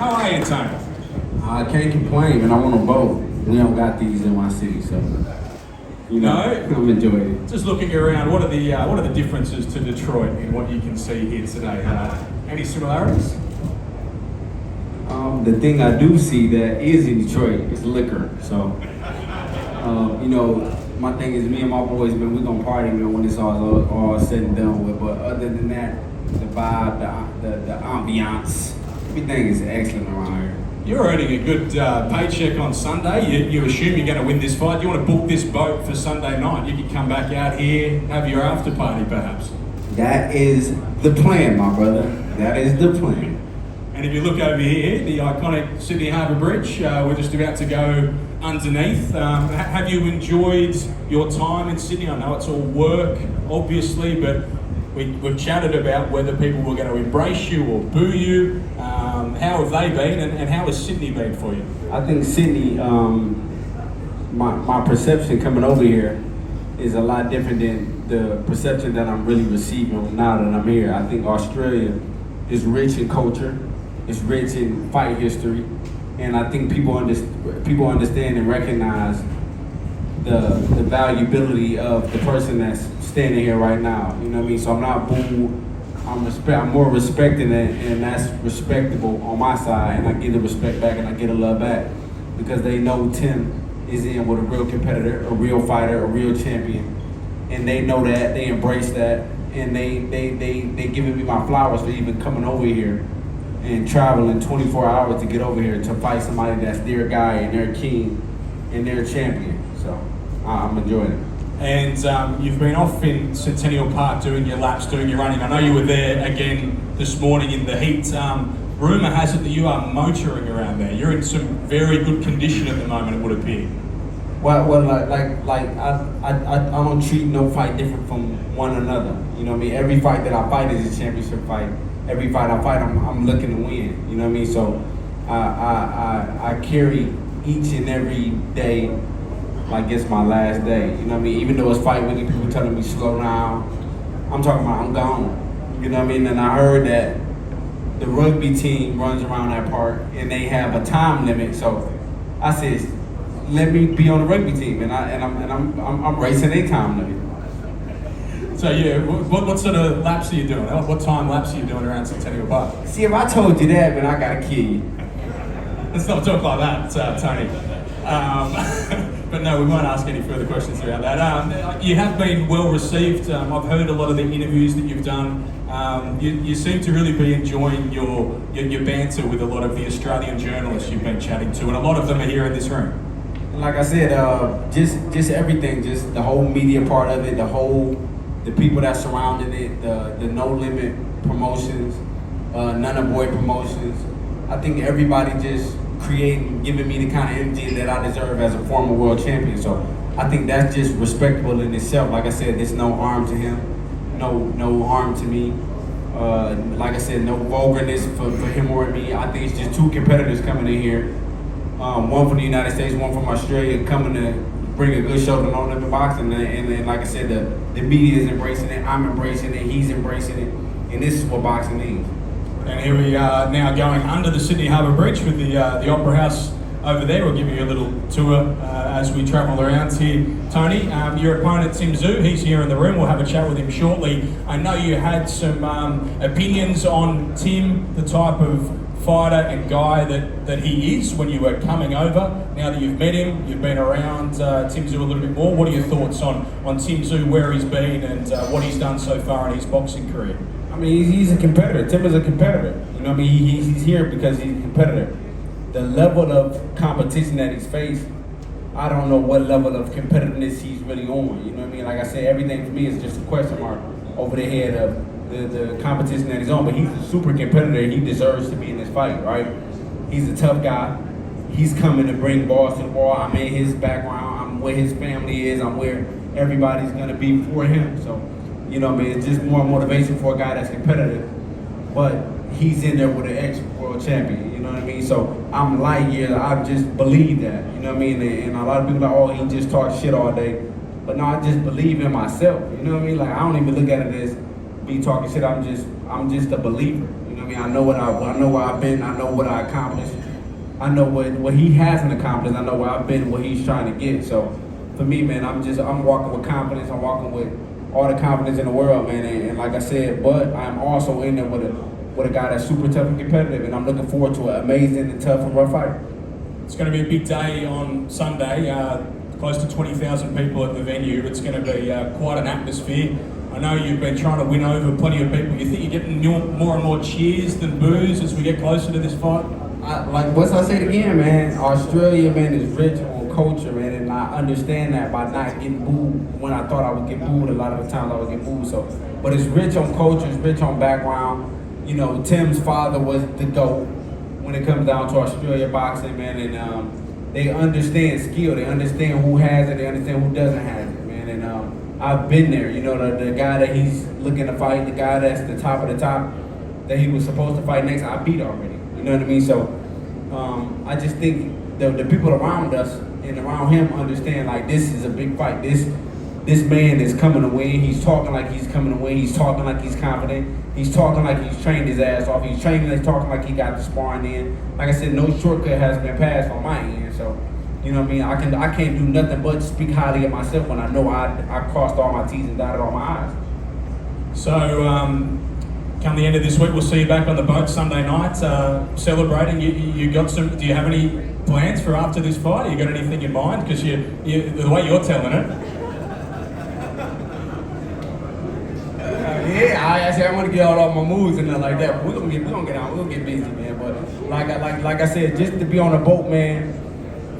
How are you, Tony? I can't complain, and I want them both. We don't got these in my city, so I'm enjoying it. Just looking around, what are the differences to Detroit in what you can see here today? Any similarities? The thing I do see that is in Detroit is liquor. So, my thing is, me and my boys, man, we gonna party, man, when it's all said and done with. But other than that, the vibe, the ambiance, everything is excellent around here. You're earning a good paycheck on Sunday. You assume you're going to win this fight. You want to book this boat for Sunday night. You can come back out here, have your after party, perhaps. That is the plan, my brother. That is the plan. And if you look over here, the iconic Sydney Harbour Bridge, we're just about to go underneath. Have you enjoyed your time in Sydney? I know it's all work, obviously, but we've chatted about whether people were going to embrace you or boo you. How have they been, and how has Sydney been for you? I think Sydney, my perception coming over here is a lot different than the perception that I'm really receiving now that I'm here. I think Australia is rich in culture, it's rich in fight history, and I think people understand and recognize the valuability of the person that's standing here right now. You know what I mean? So I'm not booed. I'm more respecting it, and that's respectable on my side, and I get the respect back and I get the love back because they know Tim is in with a real competitor, a real fighter, a real champion, and they know that, they embrace that, and they giving me my flowers for even coming over here and traveling 24 hours to get over here to fight somebody that's their guy and their king and their champion. So I'm enjoying it. And you've been off in Centennial Park doing your laps, doing your running. I know you were there again this morning in the heat. Rumour has it that you are motoring around there. You're in some very good condition at the moment, it would appear. Well, I don't treat no fight different from one another. You know what I mean? Every fight that I fight is a championship fight. Every fight I fight, I'm looking to win. You know what I mean? So I carry each and every day like it's my last day. You know what I mean? Even though it's fight week, people telling me slow down, I'm talking about I'm gone. You know what I mean? And I heard that the rugby team runs around that park and they have a time limit. So I said, let me be on the rugby team, and I'm racing a time limit. So yeah, what sort of laps are you doing? What time laps are you doing around Centennial Park? See, if I told you that, man, I gotta kill you. Let's not talk like that, Tony. But no, we won't ask any further questions about that. You have been well received. I've heard a lot of the interviews that you've done. You seem to really be enjoying your banter with a lot of the Australian journalists you've been chatting to, and a lot of them are here in this room. Like I said, just everything, just the whole media part of it, the people that surrounded it, the No Limit promotions, None Avoid promotions. I think everybody just giving me the kind of energy that I deserve as a former world champion. So I think that's just respectable in itself. Like I said, there's no harm to him, no harm to me. Like I said, no vulgarness for him or me. I think it's just two competitors coming in here. One from the United States, one from Australia, coming to bring a good show to No Limit Boxing. And like I said, the media is embracing it, I'm embracing it, he's embracing it, and this is what boxing needs. And here we are now going under the Sydney Harbour Bridge with the Opera House over there. We'll give you a little tour as we travel around here. Tony, your opponent Tszyu, he's here in the room. We'll have a chat with him shortly. I know you had some opinions on Tim, the type of fighter and guy that he is when you were coming over. Now that you've met him, you've been around Tszyu a little bit more. What are your thoughts on Tszyu, where he's been, and what he's done so far in his boxing career? I mean, he's a competitor. Tim is a competitor. You know what I mean? He's here because he's a competitor. The level of competition that he's faced, I don't know what level of competitiveness he's really on. You know what I mean? Like I said, everything for me is just a question mark over the head of the competition that he's on. But he's a super competitor. He deserves to be in this fight, right? He's a tough guy. He's coming to bring balls to the wall. I'm in his background. I'm where his family is. I'm where everybody's going to be for him. So, you know what I mean? It's just more motivation for a guy that's competitive. But he's in there with an ex-world champion, you know what I mean? So I'm light years. I just believe that, you know what I mean? And a lot of people are like, oh, he just talks shit all day. But no, I just believe in myself, you know what I mean? Like, I don't even look at it as me talking shit. I'm just a believer, you know what I mean? I know where I've been. I know what I accomplished. I know what he hasn't accomplished. I know where I've been, what he's trying to get. So for me, man, I'm walking with confidence. I'm walking with all the confidence in the world, man. And like I said, but I'm also in there with a guy that's super tough and competitive, and I'm looking forward to an amazing and tough and rough fight. It's going to be a big day on Sunday. Close to 20,000 people at the venue. It's going to be quite an atmosphere. I know you've been trying to win over plenty of people. You think you're getting more and more cheers than boos as we get closer to this fight? Like once I say it again, man, Australia, man, is rich on culture, man, and I understand that by not getting booed when I thought I would get booed. A lot of the times I would get booed. So, but it's rich on culture. It's rich on background. You know, Tim's father was the GOAT when it comes down to Australia boxing, man, and they understand skill. They understand who has it. They understand who doesn't have it, man. And I've been there. You know, the guy that he's looking to fight, the guy that's the top of the top, that he was supposed to fight next, I beat already. You know what I mean? So I just think the people around us and around him understand, like, this is a big fight. This man is coming to win. He's talking like he's coming to win. He's talking like he's confident. He's talking like he's trained his ass off. He's talking like he got the sparring in. Like I said, no shortcut has been passed on my end. So, you know what I mean? I can't do nothing but speak highly of myself when I know I crossed all my T's and dotted all my I's. So, come the end of this week, we'll see you back on the boat Sunday night, celebrating. You got some? Do you have any plans for after this fight? You got anything in mind? Because the way you're telling it. Yeah, I want to get all my moves and nothing like that. But we're gonna get busy, man. But like I said, just to be on a boat, man,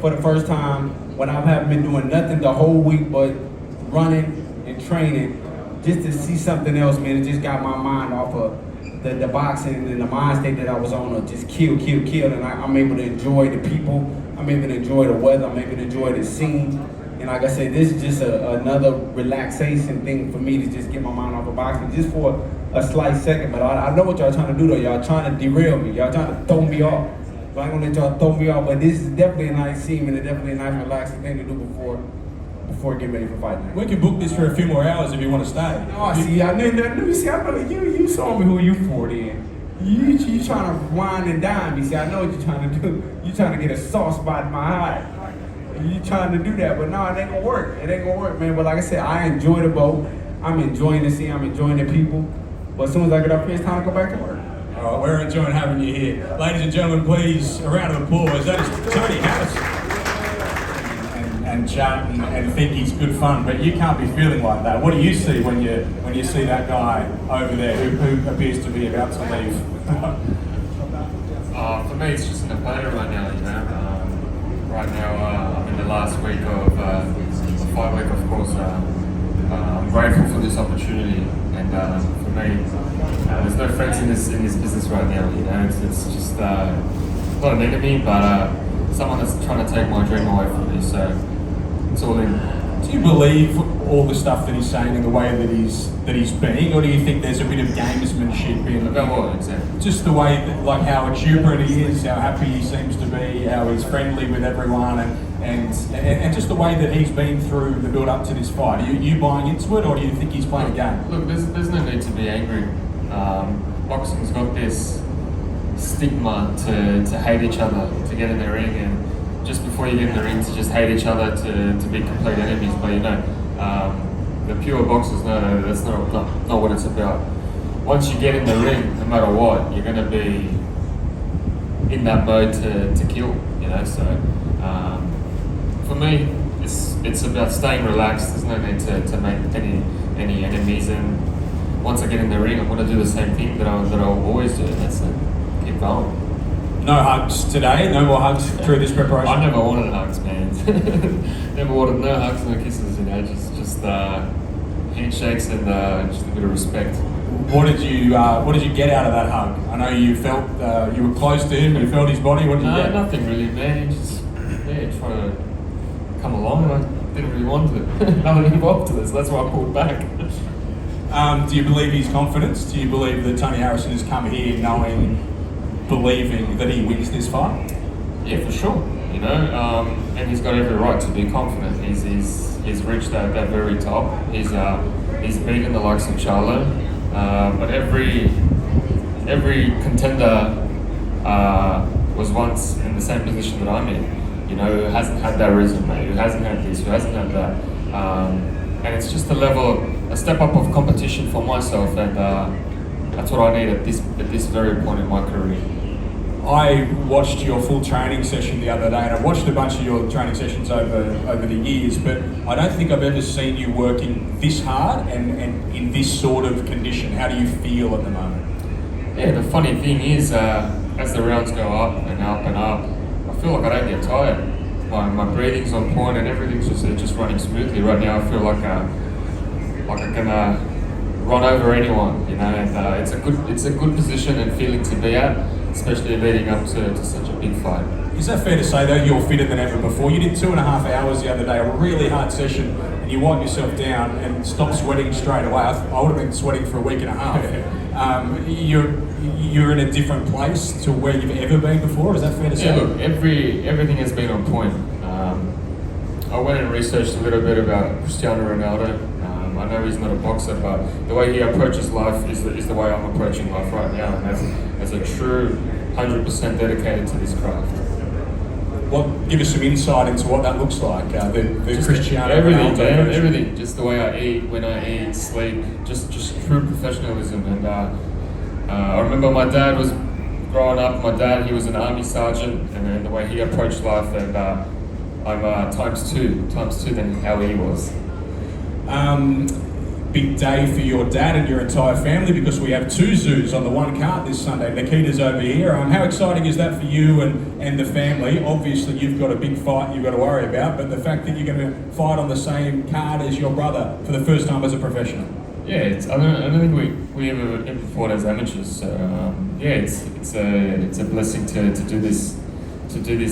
for the first time when I haven't been doing nothing the whole week but running and training, just to see something else, man. It just got my mind off of the boxing and the mind state that I was on of just kill, and I'm able to enjoy the people. I'm able to enjoy the weather. I'm able to enjoy the scene. And like I said, this is just another relaxation thing for me to just get my mind off of boxing, just for a slight second. But I know what y'all trying to do though. Y'all trying to derail me. Y'all trying to throw me off. So I ain't gonna let y'all throw me off. But this is definitely a nice scene and definitely a nice relaxing thing to do before getting ready for fight night. We can book this for a few more hours if you want to stay. Oh, see, I know you saw me who you for then. You trying to wine and dine me. See, I know what you're trying to do. You trying to get a soft spot in my eye. You trying to do that, but no, it ain't gonna work. It ain't gonna work, man. But like I said, I enjoy the boat. I'm enjoying the scene. I'm enjoying the people. But as soon as I get up here, it's time to go back to work. All right, we're enjoying having you here. Ladies and gentlemen, please, a round of applause. That is Tony Harrison. And chat and think he's good fun, but you can't be feeling like that. What do you see when you see that guy over there who appears to be about to leave? For me, it's just an opponent right now, you know. Right now, I'm in the last week of the fight week, of course. I'm grateful for this opportunity, and for me, there's no friends in this business right now. You know, it's just not an enemy, but someone that's trying to take my dream away from me. So it's all in. Do you believe all the stuff that he's saying and the way that he's being, or do you think there's a bit of gamesmanship in about what exactly? Just the way that, like, how exuberant he is, how happy he seems to be, how he's friendly with everyone, and just the way that he's been through the build up to this fight. Are you buying into it, or do you think he's playing a game? Look, there's no need to be angry. Boxing's got this stigma to hate each other, to get in the ring, and just before you get in the ring to just hate each other, to be complete enemies. But you know, the pure boxers know that's not what it's about. Once you get in the ring, no matter what, you're gonna be in that mode to kill, you know. So for me, it's about staying relaxed. There's no need to make any enemies, and once I get in the ring, I want to do the same thing that I'll always do, and that's it. Keep going. No hugs today, no more hugs through this preparation? I never wanted hugs, man. Never wanted no hugs, no kisses, you know, just handshakes and just a bit of respect. What did you get out of that hug? I know you felt you were close to him, you felt his body. What did you get? Nothing really, man. He just trying to come along, and I didn't really want to. Nothing involved to this. That's why I pulled back. Do you believe his confidence? Do you believe that Tony Harrison has come here believing that he wins this fight? Yeah, for sure. You know, and he's got every right to be confident. He's reached that very top. He's beaten the likes of Charlo, but every contender was once in the same position that I'm in. You know, who hasn't had that resume, who hasn't had this, who hasn't had that, and it's just a step up of competition for myself, and that's what I need at this very point in my career. I watched your full training session the other day, and I've watched a bunch of your training sessions over the years, but I don't think I've ever seen you working this hard and in this sort of condition. How do you feel at the moment? Yeah, the funny thing is, as the rounds go up and up and up, I feel like I don't get tired. My breathing's on point and everything's just running smoothly. Right now I feel like I'm gonna run over anyone, you know, and it's a good position and feeling to be at, especially leading up to such a big fight. Is that fair to say though, you're fitter than ever before? You did 2.5 hours the other day, a really hard session, and you wiped yourself down and stopped sweating straight away. I would have been sweating for a week and a half. You're in a different place to where you've ever been before, is that fair to say? Yeah, look, everything has been on point. I went and researched a little bit about Cristiano Ronaldo. I know he's not a boxer, but the way he approaches life is the way I'm approaching life right now, and as a true 100% dedicated to this craft. Give us some insight into what that looks like. The Cristiano everything, Ronaldo man, version. everything. Just the way I eat, when I eat, sleep, just true professionalism. And I remember my dad was growing up. My dad, he was an army sergeant, and then the way he approached life, and I'm times two than how he was. Big day for your dad and your entire family because we have two zoos on the one card this Sunday. Nikita's over here. How exciting is that for you and the family? Obviously, you've got a big fight you've got to worry about, but the fact that you're going to fight on the same card as your brother for the first time as a professional. Yeah, I don't think we ever fought as amateurs. So yeah, it's a blessing to do this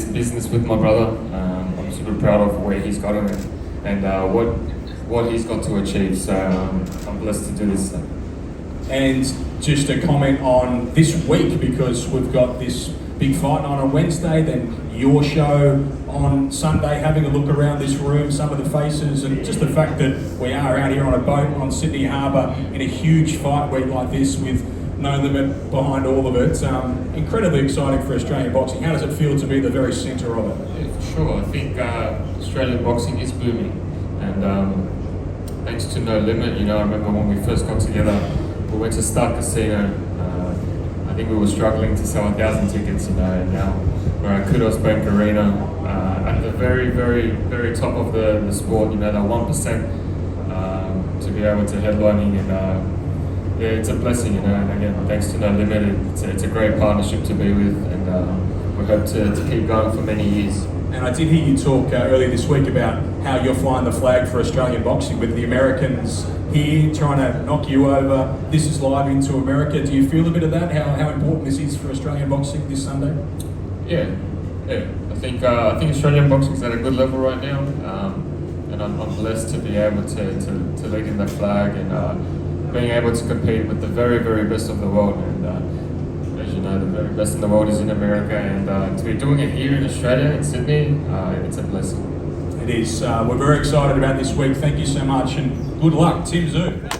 business with my brother. I'm super proud of where he's gotten and what he's got to achieve. So I'm blessed to do this. And just a comment on this week, because we've got this big fight on a Wednesday, then your show on Sunday, having a look around this room, some of the faces, and just the fact that we are out here on a boat on Sydney Harbour in a huge fight week like this with no limit behind all of it. Incredibly exciting for Australian boxing. How does it feel to be the very centre of it? Yeah, for sure. I think Australian boxing is booming, and thanks to No Limit, you know, I remember when we first got together, we went to Stark Casino. I think we were struggling to sell 1,000 tickets, you know, and now we're at Kudos Bank Arena, at the very, very, very top of the sport, you know, that 1%, to be able to headlining, and yeah, it's a blessing, you know, and again, thanks to No Limit, it's a great partnership to be with, and we hope to keep going for many years. And I did hear you talk earlier this week about how you're flying the flag for Australian boxing with the Americans here trying to knock you over. This is live into America. Do you feel a bit of that? How important this is for Australian boxing this Sunday? Yeah. I think Australian boxing is at a good level right now, and I'm blessed to be able to lead in that flag and being able to compete with the very, very best of the world. And as you know, the very best in the world is in America, and to be doing it here in Australia, in Sydney, it's a blessing. It is. We're very excited about this week. Thank you so much, and good luck, Tim Tszyu.